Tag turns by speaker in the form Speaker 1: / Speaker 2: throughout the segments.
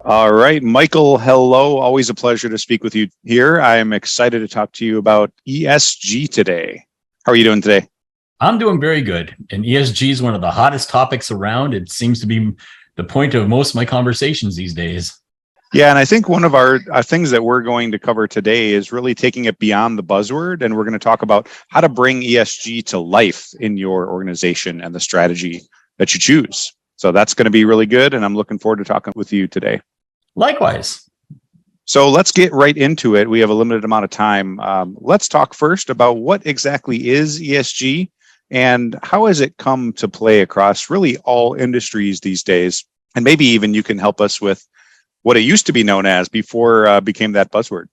Speaker 1: All right, Michael, hello. Always a pleasure to speak with you here. I am excited to talk to you about ESG today. How are you doing today?
Speaker 2: I'm doing very good. And ESG is one of the hottest topics around. It seems to be the point of most of my conversations these days.
Speaker 1: Yeah, and I think one of our things that we're going to cover today is really taking it beyond the buzzword. And we're going to talk about how to bring ESG to life in your organization and the strategy that you choose. So that's going to be really good. And I'm looking forward to talking with you today.
Speaker 2: Likewise.
Speaker 1: So let's get right into it. We have a limited amount of time. Let's talk first about what exactly is ESG and how has it come to play across really all industries these days? And maybe even you can help us with what it used to be known as before it became that buzzword.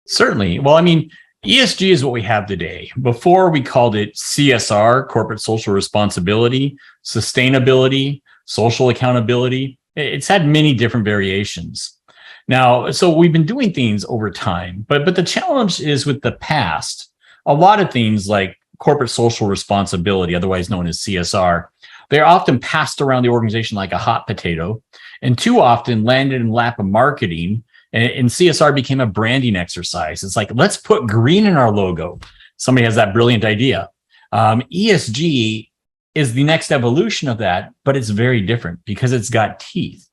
Speaker 2: Certainly. Well, ESG is what we have today. Before we called it CSR, corporate social responsibility, sustainability, social accountability. It's had many different variations. Now, so we've been doing things over time, but the challenge is with the past, a lot of things like corporate social responsibility, otherwise known as CSR, they're often passed around the organization like a hot potato, and too often landed in the lap of marketing, and CSR became a branding exercise. It's like, let's put green in our logo. Somebody has that brilliant idea. ESG is the next evolution of that, but it's very different because it's got teeth.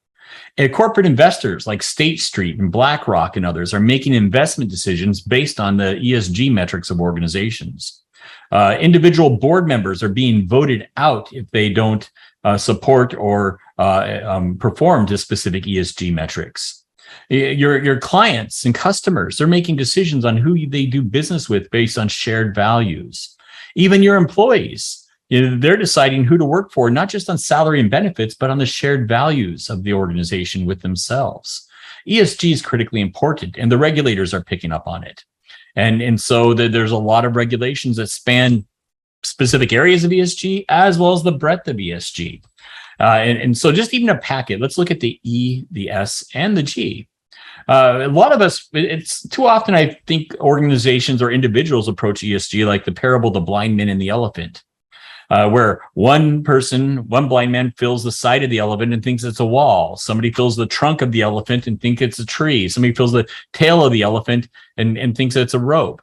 Speaker 2: And corporate investors like State Street and BlackRock and others are making investment decisions based on the ESG metrics of organizations. Individual board members are being voted out if they don't support or perform to specific ESG metrics. Your clients and customers, they're making decisions on who they do business with based on shared values. Even your employees, they're deciding who to work for, not just on salary and benefits, but on the shared values of the organization with themselves. ESG is critically important, and the regulators are picking up on it. And so there's a lot of regulations that span specific areas of ESG as well as the breadth of ESG. And so just even a packet, let's look at the E, the S, and the G. A lot of us, it's too often I think organizations or individuals approach ESG like the parable of the blind man and the elephant. Where one blind man fills the side of the elephant and thinks it's a wall. Somebody fills the trunk of the elephant and thinks it's a tree. Somebody fills the tail of the elephant and thinks it's a rope.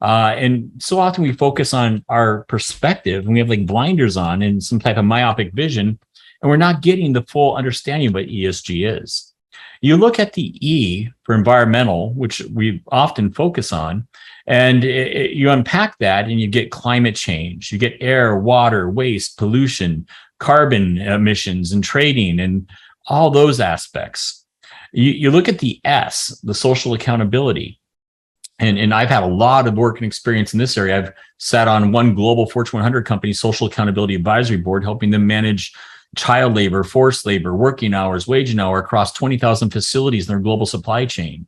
Speaker 2: And so often we focus on our perspective and we have like blinders on and some type of myopic vision, and we're not getting the full understanding of what ESG is. You look at the E for environmental, which we often focus on, and you unpack that and you get climate change, you get air, water, waste, pollution, carbon emissions and trading and all those aspects. You look at the S, the social accountability. And I've had a lot of work and experience in this area. I've sat on one global Fortune 100 company social accountability advisory board, helping them manage child labor, forced labor, working hours, wage and hour across 20,000 facilities in their global supply chain.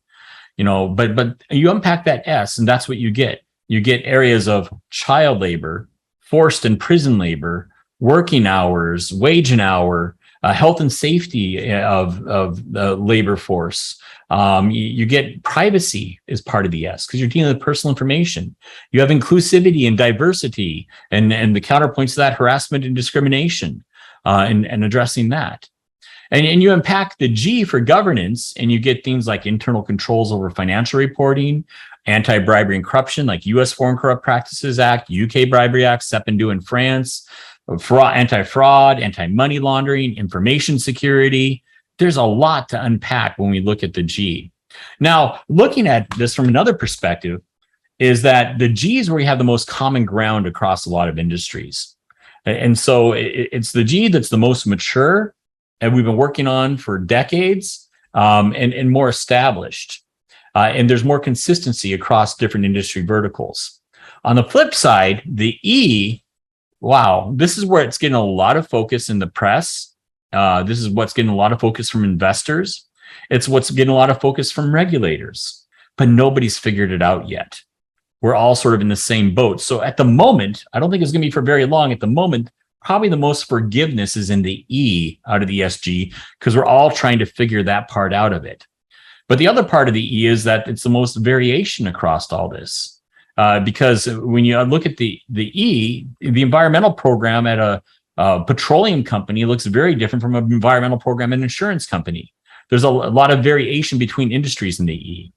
Speaker 2: But you unpack that S, and that's what you get. You get areas of child labor, forced and prison labor, working hours, wage and hour, health and safety of the labor force. You get privacy as part of the S because you're dealing with personal information. You have inclusivity and diversity, and the counterpoints to that, harassment and discrimination, and addressing that. And you unpack the G for governance, and you get things like internal controls over financial reporting, anti-bribery and corruption, like U.S. Foreign Corrupt Practices Act, U.K. Bribery Act, SEP and Do in France, anti-fraud, anti-money laundering, information security. There's a lot to unpack when we look at the G. Now, looking at this from another perspective is that the G is where we have the most common ground across a lot of industries. And so it's the G that's the most mature, and we've been working on for decades, and more established. And there's more consistency across different industry verticals. On the flip side, the E, wow, this is where it's getting a lot of focus in the press. This is what's getting a lot of focus from investors. It's what's getting a lot of focus from regulators, but nobody's figured it out yet. We're all sort of in the same boat. So at the moment, I don't think it's going to be for very long. At the moment, probably the most forgiveness is in the E out of the ESG because we're all trying to figure that part out of it. But the other part of the E is that it's the most variation across all this. Because when you look at the E, the environmental program at a petroleum company looks very different from an environmental program at an insurance company. There's a lot of variation between industries in the E.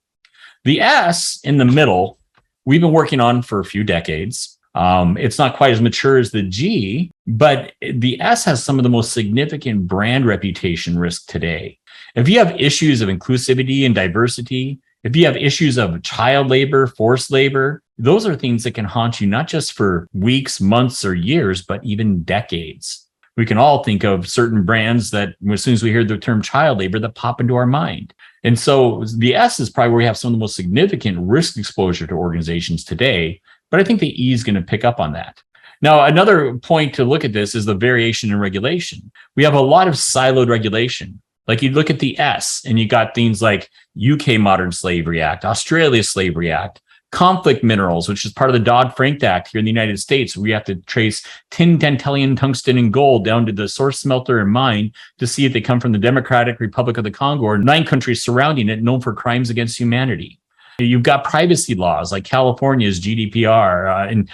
Speaker 2: The S in the middle, we've been working on for a few decades. It's not quite as mature as the G, but the S has some of the most significant brand reputation risk today. If you have issues of inclusivity and diversity, if you have issues of child labor, forced labor, those are things that can haunt you not just for weeks, months, or years, but even decades. We can all think of certain brands that as soon as we hear the term child labor, that pop into our mind. And so the S is probably where we have some of the most significant risk exposure to organizations today, but I think the E is going to pick up on that. Now, another point to look at this is the variation in regulation. We have a lot of siloed regulation. Like you look at the S and you got things like UK Modern Slavery Act, Australia Slavery Act, conflict minerals, which is part of the Dodd-Frank Act here in the United States. We have to trace tin, tantalum, tungsten, and gold down to the source smelter and mine to see if they come from the Democratic Republic of the Congo or 9 countries surrounding it known for crimes against humanity. You've got privacy laws like California's GDPR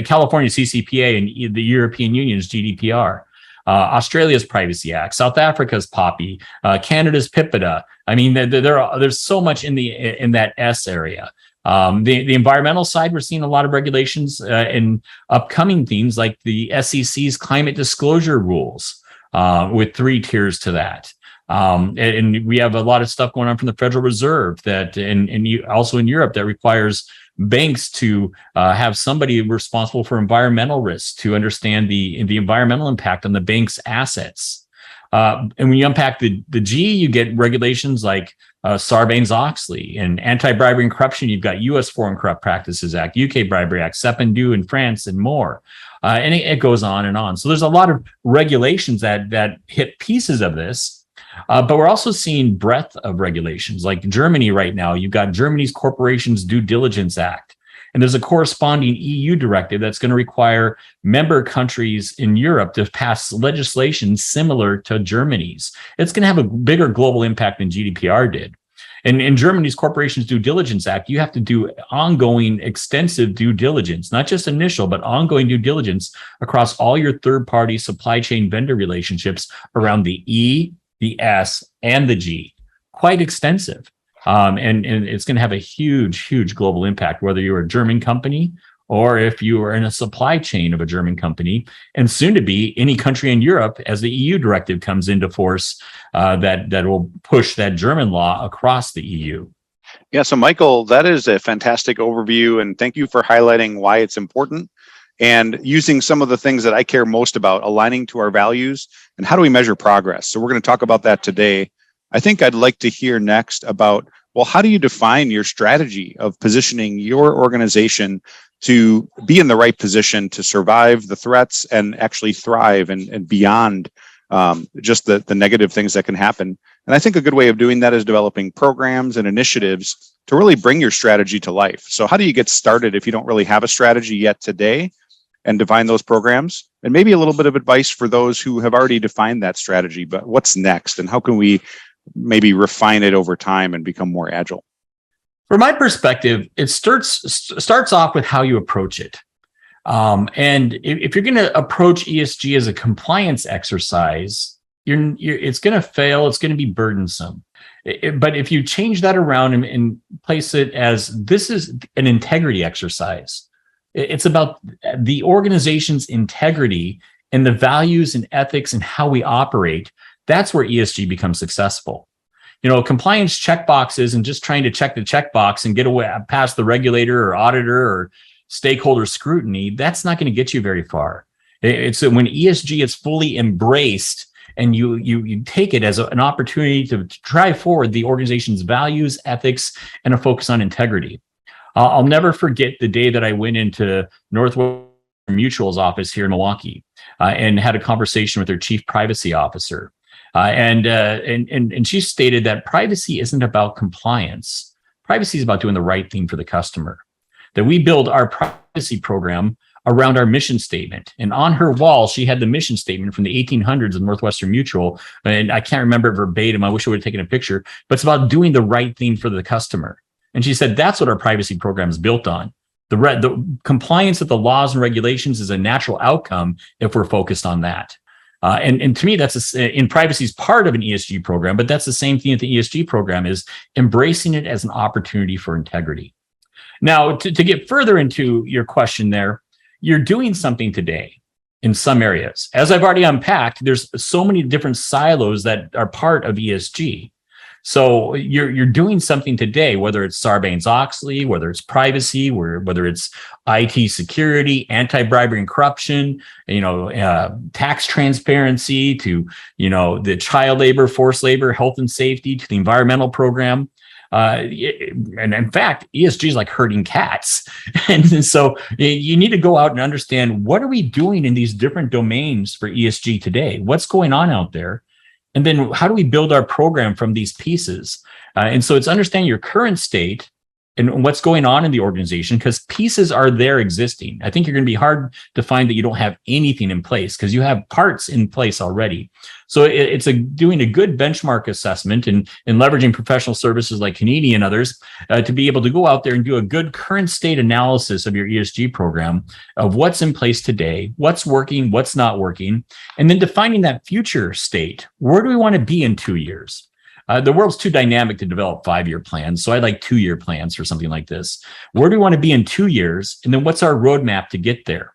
Speaker 2: California's CCPA and the European Union's GDPR. Australia's Privacy Act, South Africa's POPI, Canada's PIPEDA. I mean, there's so much in that S area. The environmental side, we're seeing a lot of regulations in upcoming themes like the SEC's climate disclosure rules with 3 tiers to that. And we have a lot of stuff going on from the Federal Reserve that, and also in Europe, that requires banks to have somebody responsible for environmental risks to understand the environmental impact on the bank's assets. And when you unpack the G, you get regulations like Sarbanes-Oxley and anti-bribery and corruption. You've got U.S. Foreign Corrupt Practices Act, UK Bribery Act, SEP and DO in France, and more. And it goes on and on. So there's a lot of regulations that hit pieces of this. But we're also seeing breadth of regulations. Like Germany right now, you've got Germany's Corporations Due Diligence Act. And there's a corresponding EU directive that's going to require member countries in Europe to pass legislation similar to Germany's. It's going to have a bigger global impact than GDPR did. And in Germany's Corporations Due Diligence Act, you have to do ongoing, extensive due diligence, not just initial, but ongoing due diligence across all your third-party supply chain vendor relationships around the E, the S, and the G. Quite extensive. And it's going to have a huge global impact, whether you're a German company or if you are in a supply chain of a German company, and soon to be any country in Europe as the EU directive comes into force that will push that German law across the EU.
Speaker 1: Yeah, so Michael, that is a fantastic overview, and thank you for highlighting why it's important and using some of the things that I care most about, aligning to our values, and how do we measure progress. So we're going to talk about that today. I think I'd like to hear next about, well, how do you define your strategy of positioning your organization to be in the right position to survive the threats and actually thrive and beyond just the negative things that can happen? And I think a good way of doing that is developing programs and initiatives to really bring your strategy to life. So how do you get started if you don't really have a strategy yet today and define those programs? And maybe a little bit of advice for those who have already defined that strategy, but what's next and how can we maybe refine it over time and become more agile?
Speaker 2: From my perspective, it starts off with how you approach it. And if you're going to approach ESG as a compliance exercise, it's going to fail. It's going to be burdensome. But if you change that around and place it as this is an integrity exercise, it's about the organization's integrity and the values and ethics and how we operate. That's where ESG becomes successful. You know, compliance checkboxes and just trying to check the checkbox and get away past the regulator or auditor or stakeholder scrutiny, that's not going to get you very far. It's when ESG is fully embraced and you take it as an opportunity to drive forward the organization's values, ethics, and a focus on integrity. I'll never forget the day that I went into Northwestern Mutual's office here in Milwaukee and had a conversation with their chief privacy officer. And she stated that privacy isn't about compliance. Privacy is about doing the right thing for the customer. That we build our privacy program around our mission statement. And on her wall, she had the mission statement from the 1800s of Northwestern Mutual. And I can't remember it verbatim. I wish I would have taken a picture, but it's about doing the right thing for the customer. And she said, that's what our privacy program is built on. The compliance with the laws and regulations is a natural outcome if we're focused on that. And to me, in privacy is part of an ESG program, but that's the same thing that the ESG program is, embracing it as an opportunity for integrity. Now, to get further into your question there, you're doing something today in some areas. As I've already unpacked, there's so many different silos that are part of ESG. So you're doing something today, whether it's Sarbanes-Oxley, whether it's privacy, whether it's IT security, anti-bribery and corruption, tax transparency, to the child labor, forced labor, health and safety, to the environmental program. And in fact, ESG is like herding cats. And so you need to go out and understand, what are we doing in these different domains for ESG today? What's going on out there? And then how do we build our program from these pieces? And so it's understanding your current state and what's going on in the organization, because pieces are there existing. I think you're going to be hard to find that you don't have anything in place, because you have parts in place already. So it's doing a good benchmark assessment and leveraging professional services like KANINI and others to be able to go out there and do a good current state analysis of your ESG program, of what's in place today, what's working, what's not working, and then defining that future state. Where do we want to be in 2 years? The world's too dynamic to develop 5-year plans, so I like 2-year plans for something like this. Where do we want to be in 2 years? And then what's our roadmap to get there?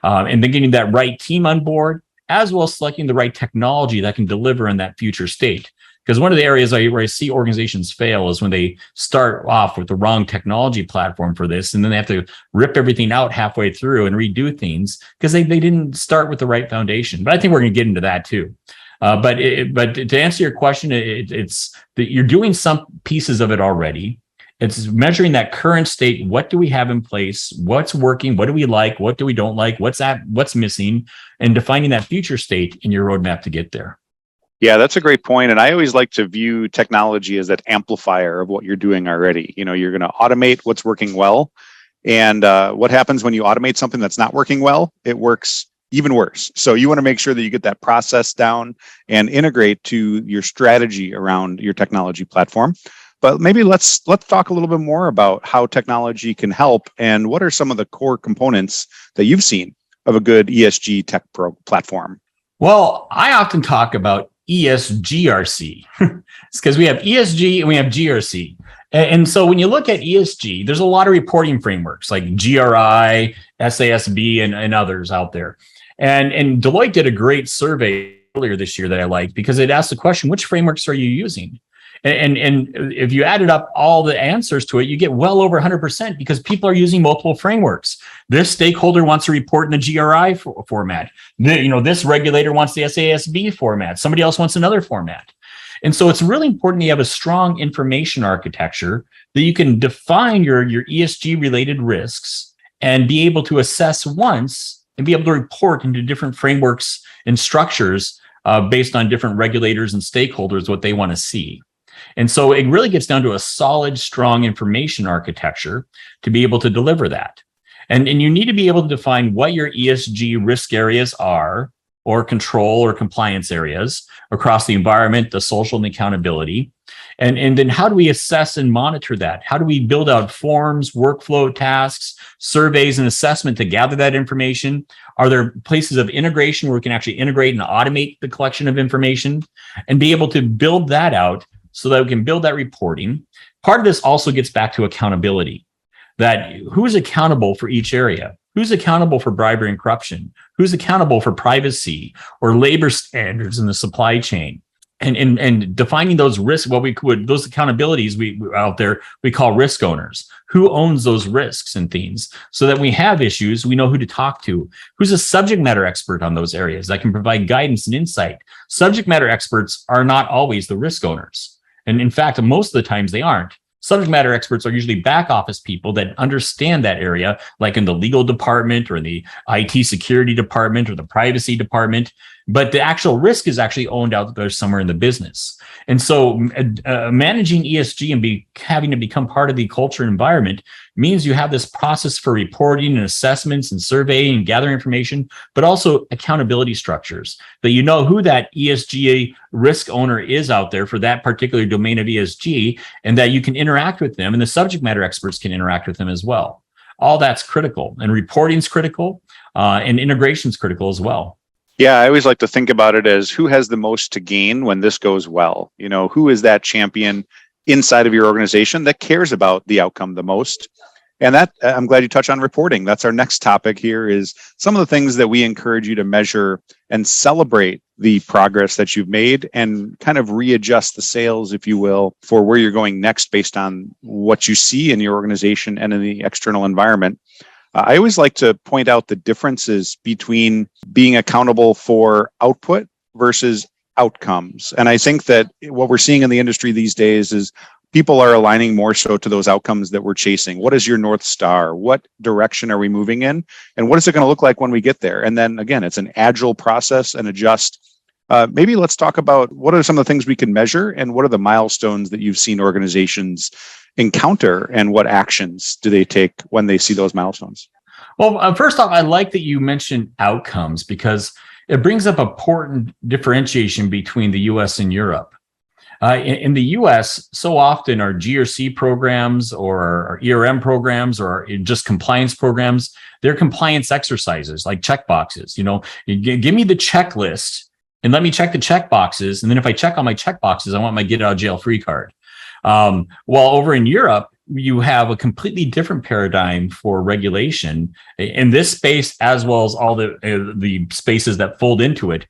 Speaker 2: And then getting that right team on board, as well as selecting the right technology that can deliver in that future state. Because one of the areas where I see organizations fail is when they start off with the wrong technology platform for this, and then they have to rip everything out halfway through and redo things because they didn't start with the right foundation. But I think we're going to get into that too. But to answer your question, it's that you're doing some pieces of it already. It's measuring that current state. What do we have in place? What's working? What do we like? What do we don't like? What's missing? And defining that future state in your roadmap to get there.
Speaker 1: Yeah, that's a great point. And I always like to view technology as that amplifier of what you're doing already. You're going to automate what's working well. And what happens when you automate something that's not working well? It works even worse. So you want to make sure that you get that process down and integrate to your strategy around your technology platform. But maybe let's talk a little bit more about how technology can help, and what are some of the core components that you've seen of a good ESG tech platform.
Speaker 2: Well, I often talk about ESGRC. It's because we have ESG and we have GRC. And so when you look at ESG, there's a lot of reporting frameworks like GRI, SASB, and others out there. And Deloitte did a great survey earlier this year that I liked, because it asked the question, which frameworks are you using? And if you added up all the answers to it, you get well over 100%, because people are using multiple frameworks. This stakeholder wants to report in the GRI format. This regulator wants the SASB format. Somebody else wants another format. And so it's really important that you have a strong information architecture that you can define your ESG related risks and be able to assess once and be able to report into different frameworks and structures based on different regulators and stakeholders, what they want to see. And so it really gets down to a solid, strong information architecture to be able to deliver that. And you need to be able to define what your ESG risk areas are, or control or compliance areas across the environment, the social, and the accountability. And then how do we assess and monitor that? How do we build out forms, workflow tasks, surveys, and assessment to gather that information? Are there places of integration where we can actually integrate and automate the collection of information and be able to build that out so that we can build that reporting? Part of this also gets back to accountability, that who's accountable for each area? Who's accountable for bribery and corruption? Who's accountable for privacy or labor standards in the supply chain? And defining those risks, those accountabilities we out there, we call risk owners. Who owns those risks and things, so that we have issues, we know who to talk to. Who's a subject matter expert on those areas that can provide guidance and insight? Subject matter experts are not always the risk owners. And in fact, most of the times they aren't. Subject matter experts are usually back office people that understand that area, like in the legal department or in the IT security department or the privacy department. But the actual risk is actually owned out there somewhere in the business. And so managing ESG and having to become part of the culture and environment means you have this process for reporting and assessments and surveying and gathering information, but also accountability structures, that you know who that ESG risk owner is out there for that particular domain of ESG, and that you can interact with them, and the subject matter experts can interact with them as well. All that's critical, and reporting is critical, and integration is critical as well.
Speaker 1: Yeah, I always like to think about it as who has the most to gain when this goes well. Who is that champion inside of your organization that cares about the outcome the most? And that I'm glad you touched on reporting. That's our next topic here is some of the things that we encourage you to measure and celebrate the progress that you've made and kind of readjust the sails, if you will, for where you're going next based on what you see in your organization and in the external environment. I always like to point out the differences between being accountable for output versus outcomes. And I think that what we're seeing in the industry these days is people are aligning more so to those outcomes that we're chasing. What is your North Star? What direction are we moving in? And what is it going to look like when we get there? And then again, it's an agile process and adjust. Maybe let's talk about what are some of the things we can measure and what are the milestones that you've seen organizations encounter and what actions do they take when they see those milestones?
Speaker 2: Well, first off, I like that you mentioned outcomes because it brings up important differentiation between the US and Europe. In the US, so often our GRC programs or our ERM programs or just compliance programs, they're compliance exercises like check boxes. Give me the checklist and let me check the check boxes. And then if I check all my check boxes, I want my get out of jail free card. While over in Europe, you have a completely different paradigm for regulation in this space, as well as all the spaces that fold into it,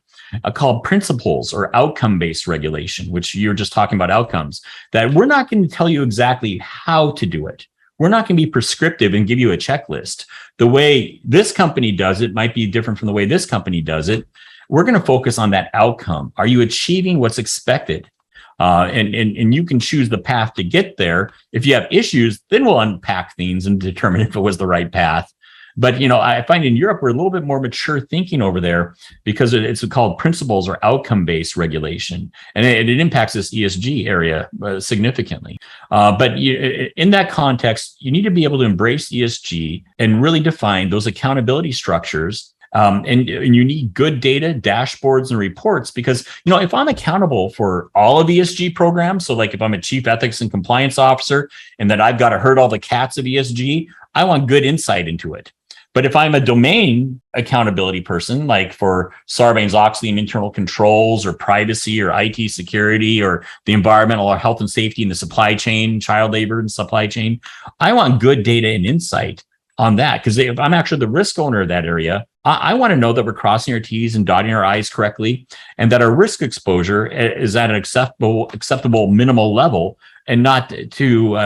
Speaker 2: called principles or outcome-based regulation, which you're just talking about outcomes, that we're not going to tell you exactly how to do it. We're not going to be prescriptive and give you a checklist. The way this company does it might be different from the way this company does it. We're going to focus on that outcome. Are you achieving what's expected? And you can choose the path to get there. If you have issues, then we'll unpack things and determine if it was the right path. But, I find in Europe, we're a little bit more mature thinking over there because it's called principles or outcome-based regulation. And it impacts this ESG area significantly. But in that context, you need to be able to embrace ESG and really define those accountability structures. And you need good data, dashboards, and reports because, if I'm accountable for all of ESG programs, so like if I'm a chief ethics and compliance officer and that I've got to herd all the cats of ESG, I want good insight into it. But if I'm a domain accountability person, like for Sarbanes-Oxley and internal controls or privacy or IT security or the environmental or health and safety in the supply chain, child labor and supply chain, I want good data and insight on that. Because if I'm actually the risk owner of that area, I want to know that we're crossing our T's and dotting our I's correctly, and that our risk exposure is at an acceptable minimal level, and not too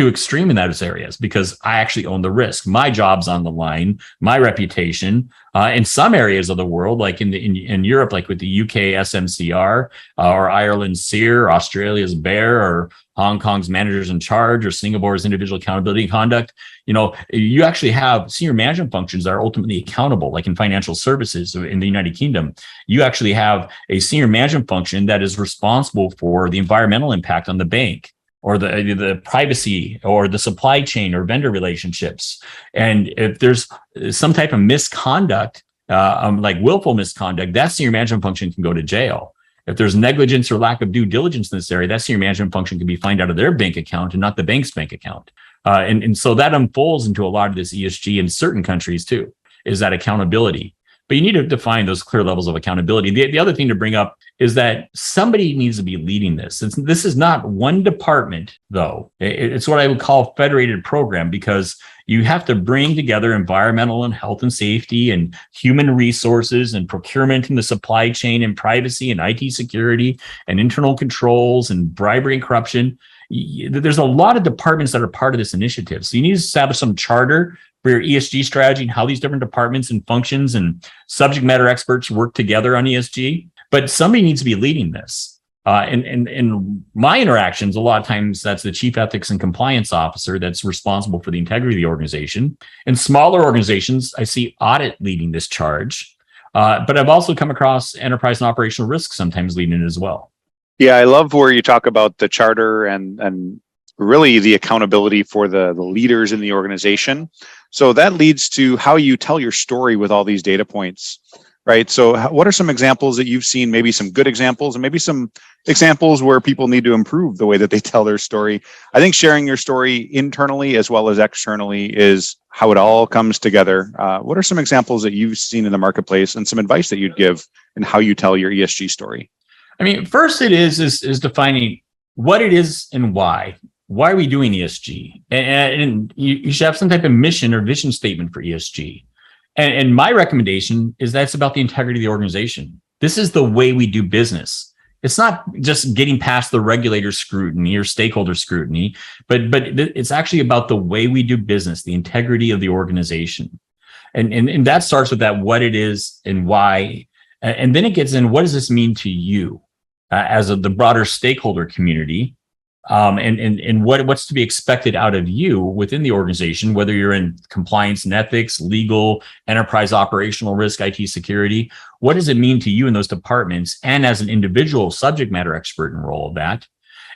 Speaker 2: extreme in those areas, because I actually own the risk. My job's on the line, my reputation. In some areas of the world, like in Europe, like with the UK SMCR, or Ireland's SEER, Australia's BEAR, or Hong Kong's managers in charge, or Singapore's individual accountability conduct, you actually have senior management functions that are ultimately accountable. Like in financial services in the United Kingdom, you actually have a senior management function that is responsible for the environmental impact on the bank, or the privacy, or the supply chain, or vendor relationships. And if there's some type of misconduct, like willful misconduct, that senior management function can go to jail. If there's negligence or lack of due diligence in this area, that senior management function can be fined out of their bank account and not the bank's bank account. And so that unfolds into a lot of this ESG in certain countries too, is that accountability. But you need to define those clear levels of accountability. The other thing to bring up is that somebody needs to be leading this. This is not one department, though. It's what I would call a federated program, because you have to bring together environmental and health and safety and human resources and procurement in the supply chain and privacy and IT security and internal controls and bribery and corruption. There's a lot of departments that are part of this initiative. So you need to establish some charter for your ESG strategy and how these different departments and functions and subject matter experts work together on ESG. But somebody needs to be leading this. In my interactions, a lot of times that's the chief ethics and compliance officer that's responsible for the integrity of the organization. In smaller organizations, I see audit leading this charge. But I've also come across enterprise and operational risk sometimes leading it as well.
Speaker 1: Yeah, I love where you talk about the charter and really the accountability for the leaders in the organization. So that leads to how you tell your story with all these data points. right? So what are some examples that you've seen, maybe some good examples and maybe some examples where people need to improve the way that they tell their story? I think sharing your story internally as well as externally is how it all comes together. What are some examples that you've seen in the marketplace and some advice that you'd give in how you tell your ESG story?
Speaker 2: I mean, first it is defining what it is and why. Why are we doing ESG? And you should have some type of mission or vision statement for ESG. And my recommendation is that it's about the integrity of the organization. This is the way we do business. It's not just getting past the regulator scrutiny or stakeholder scrutiny, but it's actually about the way we do business, the integrity of the organization. And that starts with that, what it is and why. And then it gets in, what does this mean to you as the broader stakeholder community? And what's to be expected out of you within the organization, whether you're in compliance and ethics, legal, enterprise operational risk, IT security. What does it mean to you in those departments and as an individual subject matter expert in role of that?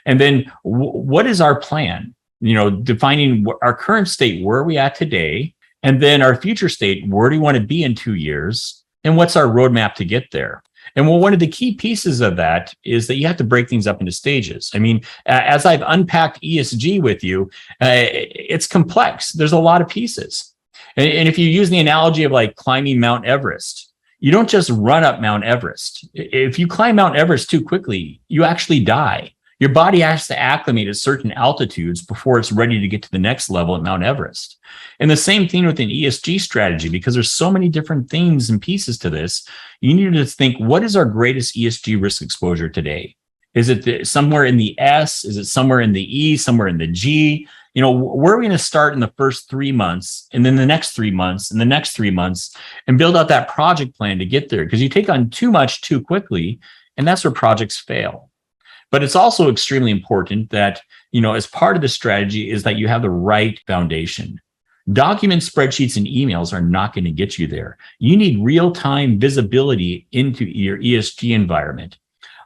Speaker 2: And then what is our plan? Defining our current state, where are we at today? And then our future state, where do we want to be in 2 years? And what's our roadmap to get there? And one of the key pieces of that is that you have to break things up into stages. I mean, as I've unpacked ESG with you, it's complex. There's a lot of pieces. And if you use the analogy of like climbing Mount Everest, you don't just run up Mount Everest. If you climb Mount Everest too quickly, you actually die. Your body has to acclimate at certain altitudes before it's ready to get to the next level at Mount Everest. And the same thing with an ESG strategy, because there's so many different things and pieces to this. You need to think, what is our greatest ESG risk exposure today? Is it somewhere in the S? Is it somewhere in the E, somewhere in the G? Where are we going to start in the first 3 months, and then the next 3 months, and the next 3 months, and build out that project plan to get there? Because you take on too much too quickly, and that's where projects fail. But it's also extremely important that, as part of the strategy is that you have the right foundation. Documents, spreadsheets, and emails are not going to get you there. You need real-time visibility into your ESG environment.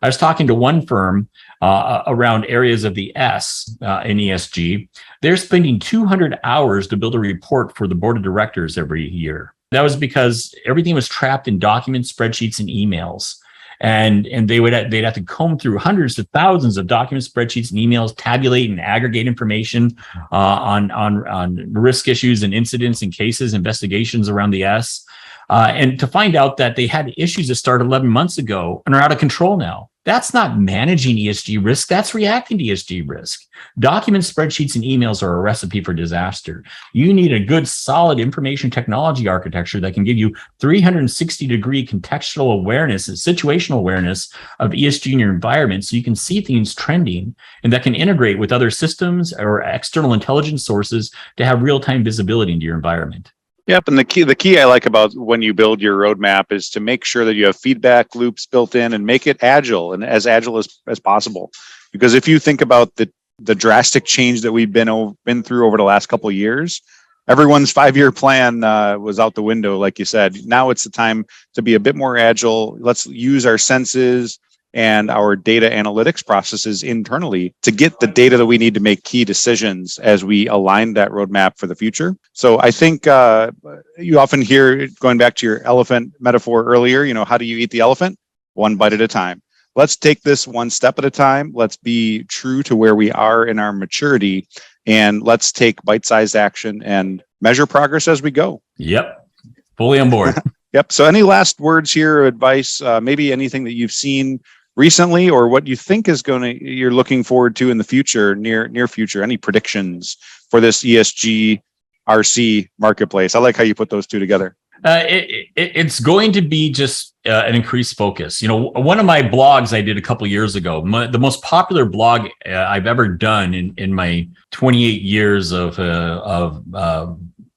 Speaker 2: I was talking to one firm around areas of the S in ESG. They're spending 200 hours to build a report for the board of directors every year. That was because everything was trapped in documents, spreadsheets, and emails. And they'd have to comb through hundreds to thousands of documents, spreadsheets, and emails, tabulate and aggregate information on risk issues and incidents and cases, investigations around the S, and to find out that they had issues that started 11 months ago and are out of control now. That's not managing ESG risk. That's reacting to ESG risk. Documents, spreadsheets, and emails are a recipe for disaster. You need a good, solid information technology architecture that can give you 360-degree contextual awareness and situational awareness of ESG in your environment, so you can see things trending, and that can integrate with other systems or external intelligence sources to have real-time visibility into your environment.
Speaker 1: Yep. And the key I like about when you build your roadmap is to make sure that you have feedback loops built in and make it agile and as agile as possible. Because if you think about the drastic change that we've been through over the last couple of years, everyone's 5-year plan was out the window, like you said. Now it's the time to be a bit more agile. Let's use our senses and our data analytics processes internally to get the data that we need to make key decisions as we align that roadmap for the future. So I think you often hear, going back to your elephant metaphor earlier, how do you eat the elephant? One bite at a time. Let's take this one step at a time. Let's be true to where we are in our maturity, and let's take bite-sized action and measure progress as we go.
Speaker 2: Yep. Fully on board.
Speaker 1: Yep. So any last words here, advice, maybe anything that you've seen recently, or what you think you're looking forward to in the future, near future? Any predictions for this ESG RC marketplace? I like how you put those two together.
Speaker 2: It's going to be just an increased focus. One of my blogs I did a couple of years ago, the most popular blog I've ever done in my 28 years of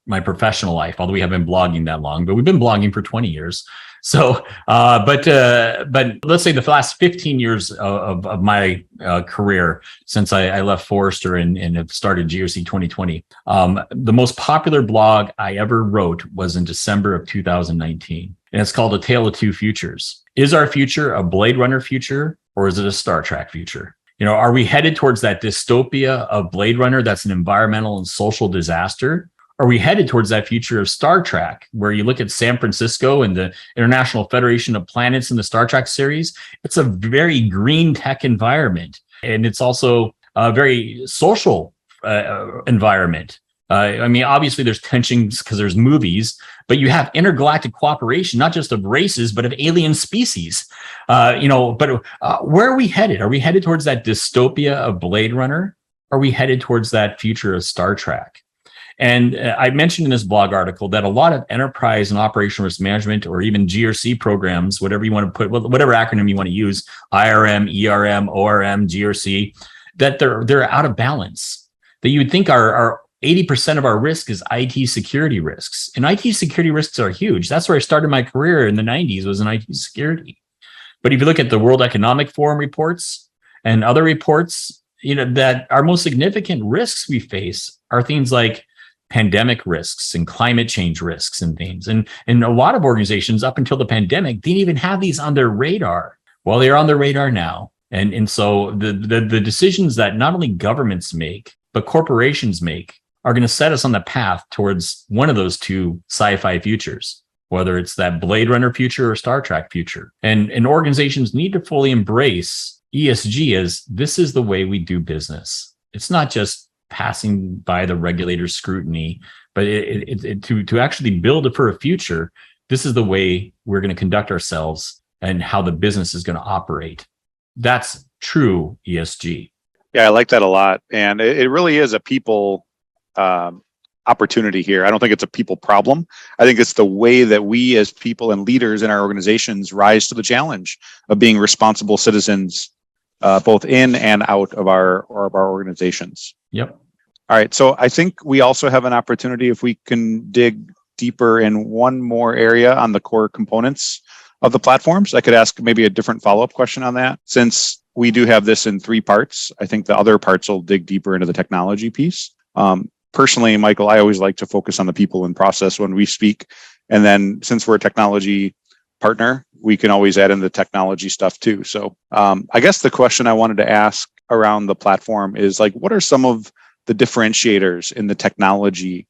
Speaker 2: my professional life, although we haven't been blogging that long, but we've been blogging for 20 years. So, but let's say the last 15 years of my career since I left Forrester and have started GOC 2020, the most popular blog I ever wrote was in December of 2019, and it's called A Tale of Two Futures. Is our future a Blade Runner future, or is it a Star Trek future? Are we headed towards that dystopia of Blade Runner that's an environmental and social disaster? Are we headed towards that future of Star Trek, where you look at San Francisco and the International Federation of Planets in the Star Trek series? It's a very green tech environment, and it's also a very social environment. Obviously there's tensions because there's movies, but you have intergalactic cooperation, not just of races, but of alien species. But where are we headed? Are we headed towards that dystopia of Blade Runner? Are we headed towards that future of Star Trek? And I mentioned in this blog article that a lot of enterprise and operational risk management, or even GRC programs, whatever you want to put, whatever acronym you want to use, IRM, ERM, ORM, GRC, that they're out of balance. That you would think our 80% of our risk is IT security risks. And IT security risks are huge. That's where I started my career in the 90s, was in IT security. But if you look at the World Economic Forum reports and other reports, that our most significant risks we face are things like pandemic risks and climate change risks and things. And a lot of organizations up until the pandemic didn't even have these on their radar. Well, they're on their radar now. And so the decisions that not only governments make, but corporations make are going to set us on the path towards one of those two sci-fi futures, whether it's that Blade Runner future or Star Trek future. And organizations need to fully embrace ESG as this is the way we do business. It's not just passing by the regulator's scrutiny, but to actually build it for a future, this is the way we're going to conduct ourselves and how the business is going to operate. That's true ESG.
Speaker 1: Yeah, I like that a lot. And it really is a people opportunity here. I don't think it's a people problem. I think it's the way that we as people and leaders in our organizations rise to the challenge of being responsible citizens, both in and out of our organizations.
Speaker 2: Yep.
Speaker 1: All right. So I think we also have an opportunity, if we can dig deeper in one more area on the core components of the platforms. I could ask maybe a different follow-up question on that. Since we do have this in 3 parts, I think the other parts will dig deeper into the technology piece. Personally, Michael, I always like to focus on the people and process when we speak. And then since we're a technology partner, we can always add in the technology stuff too. So I guess the question I wanted to ask around the platform is what are some of the differentiators in the technology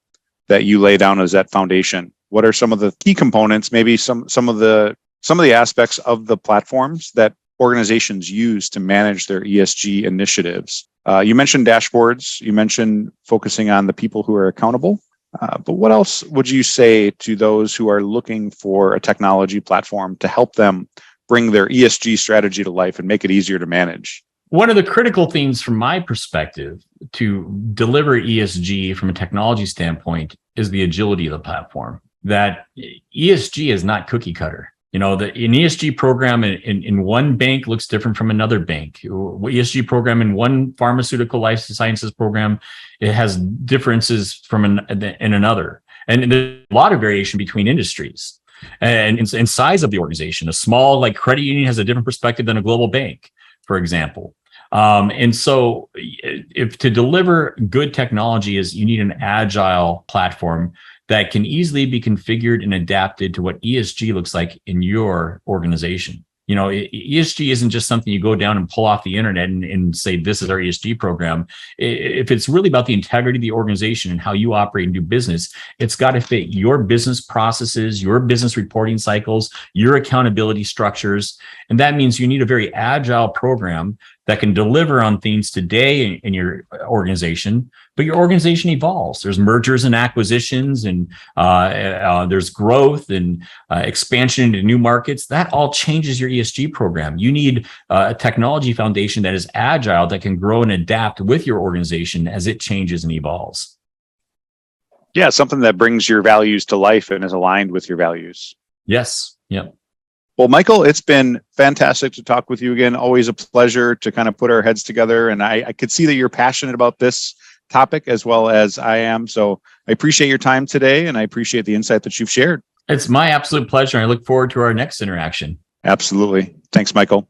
Speaker 1: that you lay down as that foundation? What are some of the key components, maybe some of the aspects of the platforms that organizations use to manage their ESG initiatives? You mentioned dashboards. You mentioned focusing on the people who are accountable. But what else would you say to those who are looking for a technology platform to help them bring their ESG strategy to life and make it easier to manage?
Speaker 2: One of the critical things from my perspective to deliver ESG from a technology standpoint is the agility of the platform. That ESG is not cookie cutter. An ESG program in one bank looks different from another bank. ESG program in one pharmaceutical life sciences program, it has differences in another. And there's a lot of variation between industries and in size of the organization. A small credit union has a different perspective than a global bank, for example. And so if to deliver good technology is you need an agile platform that can easily be configured and adapted to what ESG looks like in your organization. ESG isn't just something you go down and pull off the internet and say, this is our ESG program. If it's really about the integrity of the organization and how you operate and do business, it's got to fit your business processes, your business reporting cycles, your accountability structures. And that means you need a very agile program that can deliver on things today in your organization, but your organization evolves. There's mergers and acquisitions, and there's growth and expansion into new markets. That all changes your ESG program. You need a technology foundation that is agile, that can grow and adapt with your organization as it changes and evolves.
Speaker 1: Yeah, something that brings your values to life and is aligned with your values.
Speaker 2: Yes. Yep.
Speaker 1: Well, Michael, it's been fantastic to talk with you again. Always a pleasure to kind of put our heads together. And I could see that you're passionate about this topic as well as I am. So I appreciate your time today, and I appreciate the insight that you've shared.
Speaker 2: It's my absolute pleasure. I look forward to our next interaction.
Speaker 1: Absolutely. Thanks, Michael.